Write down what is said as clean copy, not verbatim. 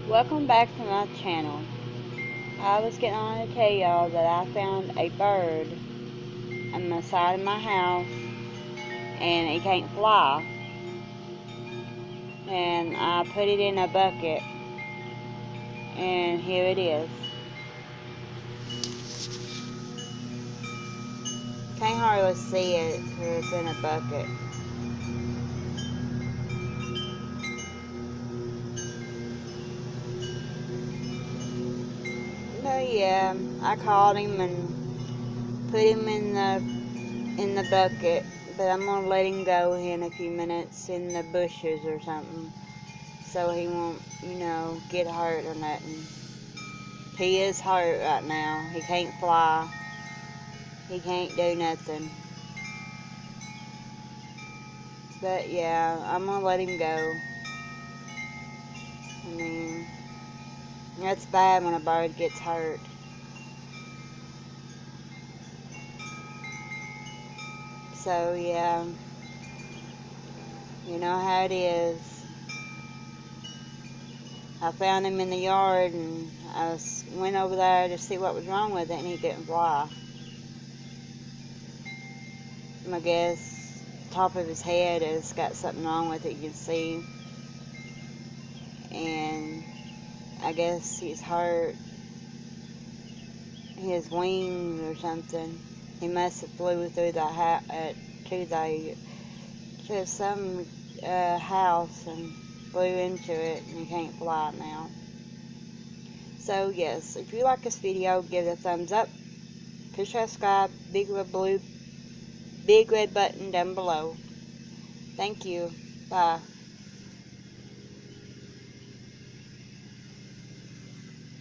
Welcome back to my channel. I was getting on to tell y'all that I found a bird on the side of my house and it can't fly. And I put it in a bucket and here it is. Can't hardly see it because it's in a bucket. But yeah, I called him and put him in the bucket. But I'm gonna let him go in a few minutes in the bushes or something, so he won't, get hurt or nothing. He is hurt right now. He can't fly. He can't do nothing. But yeah, I'm gonna let him go. I mean, that's bad when a bird gets hurt. So yeah, you know how it is. I found him in the yard and went over there to see what was wrong with it, and he couldn't fly. I guess top of his head has got something wrong with it, you can see. And I guess he's hurt his wings or something. He must have flew through to some house and flew into it, and he can't fly now. So yes, if you like this video, give it a thumbs up. Push subscribe, big red button down below. Thank you. Bye.